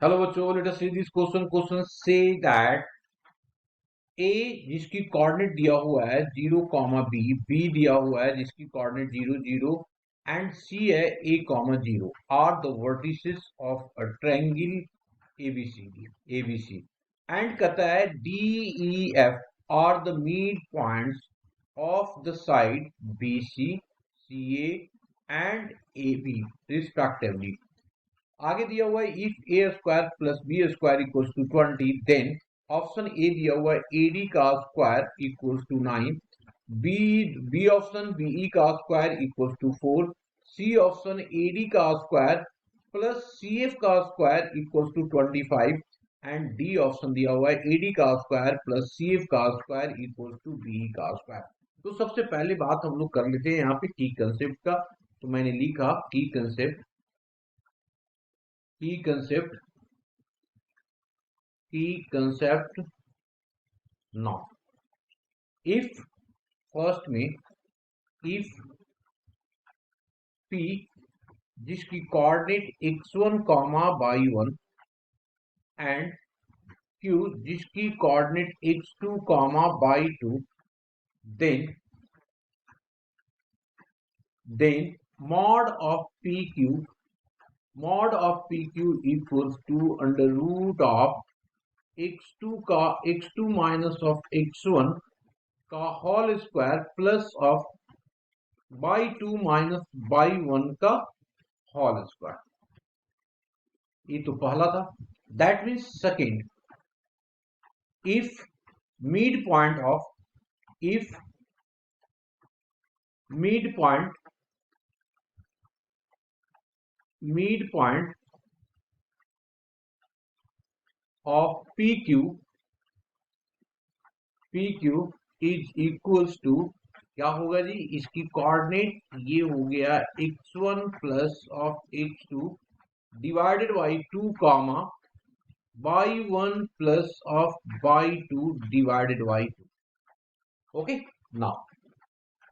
Hello बच्चों, let us see this question से that A जिसकी कोऑर्डिनेट दिया हुआ है 0 कॉमा बी दिया हुआ है जिसकी कोऑर्डिनेट 0 0 एंड सी है A comma 0 are the vertices of a triangle ABC and कहता है D E F are the mid points of the side B C C and A B respectively. आगे दिया हुआ है if A square plus B square equals to 20 then option A दिया हुआ है AD का square equals to 9, B B option BE का square equals to 4, C option AD का स्क्वायर प्लस सी एफ का square equals to 25 and D option दिया हुआ है एडी का स्क्वायर प्लस सी एफ का स्क्वायर इक्वल्स टू बी का square. तो सबसे पहले बात हम लोग कर लेते हैं यहाँ पे की कंसेप्ट का। तो मैंने लिखा की कंसेप्ट now if first में if p जिसकी coordinate x1 comma y1 and q जिसकी coordinate x2 comma y2 then mod of pq equals to under root of x2 minus of x1 का whole square plus of y2 minus y1 का whole square. ये तो पहला था। That means second, if midpoint of PQ is equals to क्या होगा G, इसकी coordinate ये हो गया x1 plus of x2 divided by 2 comma y1 plus of y2 divided by 2। Okay, now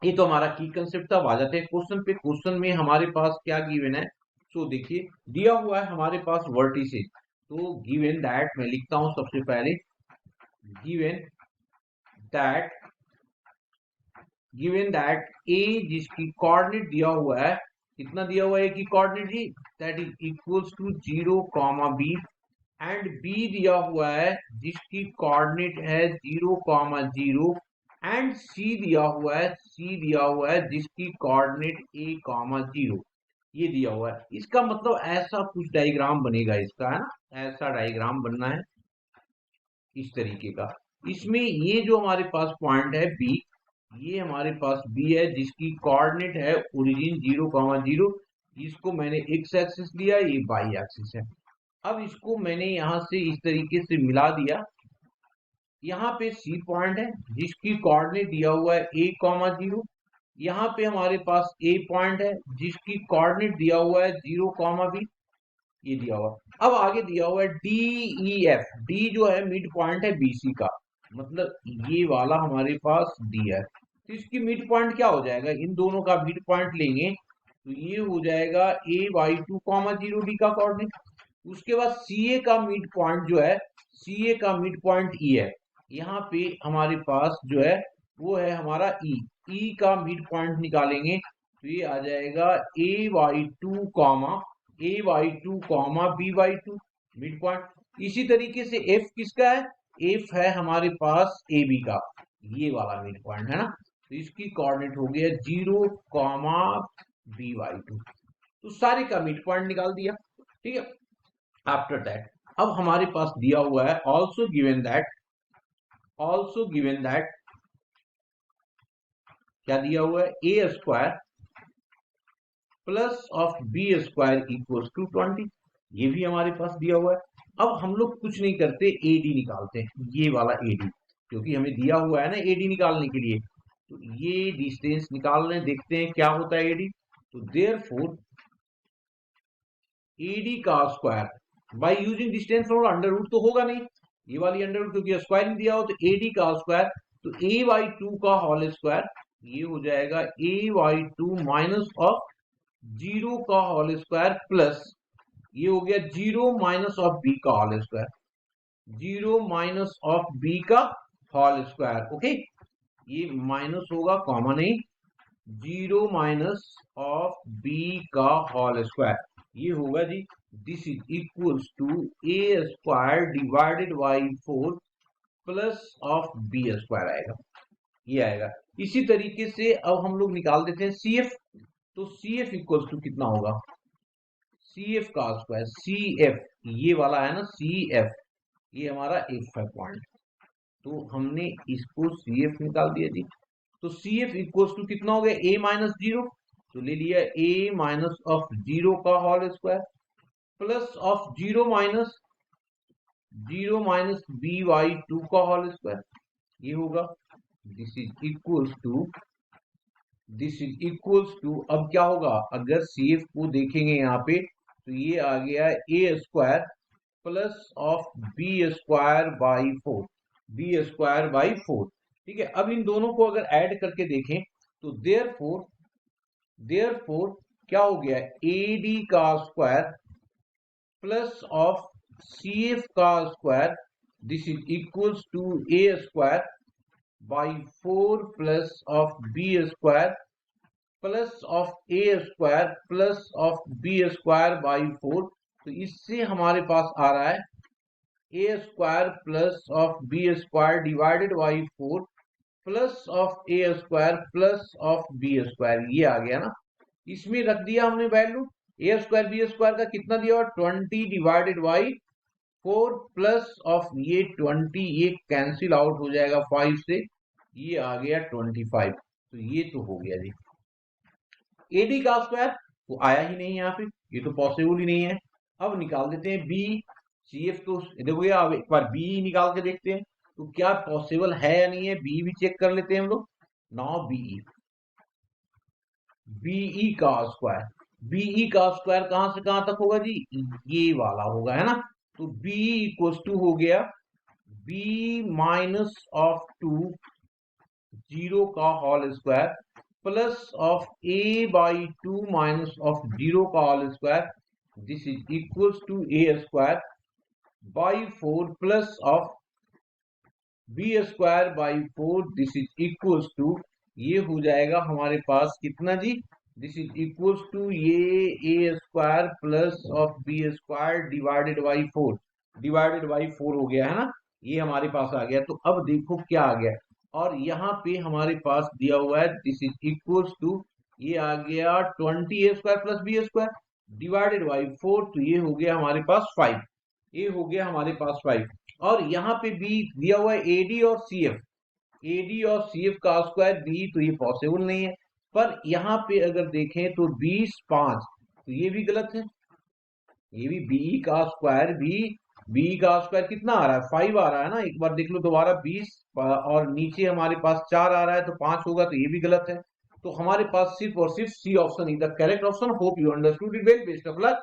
ये तो हमारा की कंसेप्ट था। आ जाते हैं क्वेश्चन पे। क्वेश्चन में हमारे पास क्या गिवन है। सो देखिए दिया हुआ है हमारे पास वर्टिसेस। तो गिवन दैट मैं लिखता हूं सबसे पहले, गिवन दैट ए जिसकी कोऑर्डिनेट दिया हुआ है, कितना दिया हुआ है की coordinate G, that is equals to 0 comma B and B दिया हुआ है जिसकी कोऑर्डिनेट है 0 कॉमा 0 एंड सी दिया हुआ है जिसकी कोऑर्डिनेट a कॉमा 0 ये दिया हुआ है। इसका मतलब ऐसा कुछ डायग्राम बनेगा इसका, है ना, ऐसा डायग्राम बनना है इस तरीके का। इसमें ये जो हमारे पास पॉइंट है बी, ये हमारे पास बी है जिसकी कोऑर्डिनेट है ओरिजिन 0 कॉमा 0, इसको मैंने एक्स एक्सिस लिया, ये वाई एक्सिस है। अब इसको मैंने यहां से इस तरीके से मिला दिया। यहाँ पे सी पॉइंट है जिसकी कोऑर्डिनेट दिया हुआ है a कॉमा 0, यहाँ पे हमारे पास ए पॉइंट है जिसकी कोऑर्डिनेट दिया हुआ है 0 कॉमा बी, ये दिया हुआ। अब आगे दिया हुआ है डी ई एफ, डी जो है मिड पॉइंट है बीसी का, मतलब ये वाला हमारे पास डी है। तो इसकी मिड पॉइंट क्या हो जाएगा, इन दोनों का मिड पॉइंट लेंगे तो ये हो जाएगा ए वाई 2 कॉमा 0 डी का कोऑर्डिनेट। उसके बाद सी ए का मिड पॉइंट जो है, सी ए का मिड पॉइंट ई है, यहाँ पे हमारे पास जो है वो है हमारा ई का मिड पॉइंट निकालेंगे तो ये आ जाएगा A Y 2 comma B Y 2 mid point. इसी तरीके से एफ किसका है, एफ है हमारे पास ए बी का, ये वाला मिड पॉइंट है ना। तो इसकी कोऑर्डिनेट हो गया 0 कॉमा बी वाई 2, तो सारे का मिड पॉइंट निकाल दिया। ठीक है, आफ्टर दैट अब हमारे पास दिया हुआ है ऑल्सो गिवन दैट क्या दिया हुआ है, A square plus of B square equals to 20, ये भी हमारे पास दिया हुआ है। अब हम लोग कुछ नहीं करते, एडी निकालते हैं, ये वाला एडी, क्योंकि हमें दिया हुआ है ना एडी निकालने के लिए। तो ये डिस्टेंस निकाल रहे हैं, देखते हैं क्या होता है एडी। तो देयरफॉर एडी का square by using distance from under root तो होगा नहीं, ये वाली अंडर रूट क्योंकि स्क्वायरिंग दिया हो, तो एडी का स्क्वायर तो ए वाई 2 का होल स्क्वायर, ये हो जाएगा ए वाई 2 माइनस ऑफ 0 का होल स्क्वायर प्लस ये हो गया 0 माइनस ऑफ बी का whole square, 0 minus of B का होल स्क्वायर। ओके, ये माइनस होगा, कॉमन नहीं, 0 माइनस ऑफ बी का होल स्क्वायर, ये होगा जी, this is equals to A square divided by 4 plus of B square आएगा, ये आएगा। इसी तरीके से अब हम लोग निकाल देते हैं सी एफ, तो सी एफ इक्वल्स टू कितना होगा, सी एफ का स्क्वायर, सी एफ ये वाला है ना, सी एफ ये हमारा एफ है पॉइंट, तो हमने इसको सी एफ निकाल दिया जी। तो सी एफ इक्वल्स टू कितना हो गया, ए माइनस 0, तो ले लिया ए माइनस ऑफ 0 का whole square plus of 0 minus B by 2 का होल स्क्वायर, ये होगा, दिस इज इक्वल्स टू अब क्या होगा, अगर सी एफ को देखेंगे यहाँ पे तो ये आ गया A square plus of B square by 4, B square by 4। ठीक है, अब इन दोनों को अगर ऐड करके देखें तो देयरफॉर क्या हो गया, ए डी का square plus of C F का square, this is equals to A square by 4 plus of B square plus of A square plus of B square by 4। तो इससे हमारे पास आ रहा है A square plus of B square divided by 4 plus of A square plus of B square, ये आ गया ना। इसमें रख दिया हमने वैल्यू, ए स्क्वायर बी स्क्वायर का कितना दिया हुआ, 20 डिवाइडेड बाई 4 प्लस ऑफ ये 20, ये कैंसिल आउट हो जाएगा 5 से, ये आ गया 25। तो ये तो हो गया जी एडी का स्क्वायर, तो आया ही नहीं यहाँ पे, ये तो पॉसिबल ही नहीं है। अब निकाल देते हैं बी सी एफ, तो देखो ये अब एक बार बी निकाल के देखते हैं तो क्या पॉसिबल है या नहीं है, बी भी चेक कर लेते हैं हम लोग। नाउ बीई का स्क्वायर, बीई का स्क्वायर कहां से कहां तक होगा जी, ये वाला होगा, है ना। तो बी इक्वल्स टू हो गया बी माइनस ऑफ 2 0 का whole square plus of A by 2 minus of 0 का whole square, this is equals to A square by 4 plus of B square by 4, this is equals to, ये हो जाएगा हमारे पास कितना जी, दिस इज इक्वल्स टू ये A square plus of B square divided by 4, divided by 4 हो गया, है ना, ये हमारे पास आ गया। तो अब देखो क्या आ गया, और यहाँ पे हमारे पास दिया हुआ है दिस इज इक्वल्स टू, ये आ गया 20 A square plus B square divided by 4, तो ये हो गया हमारे पास 5, ये हो गया हमारे पास 5। और यहाँ पे बी दिया हुआ है एडी और सी एफ, एडी और सी एफ का स्क्वायर बी, तो ये पॉसिबल नहीं है। पर यहाँ पे अगर देखें तो 20 5, तो ये भी गलत है, ये भी बी का स्क्वायर बी का स्क्वायर कितना आ रहा है, 5 आ रहा है ना, एक बार देख लो दोबारा, 20 और नीचे हमारे पास 4 आ रहा है तो 5 होगा, तो ये भी गलत है। तो हमारे पास सिर्फ और सिर्फ C option is the correct option. Hope you understood it well, best of luck.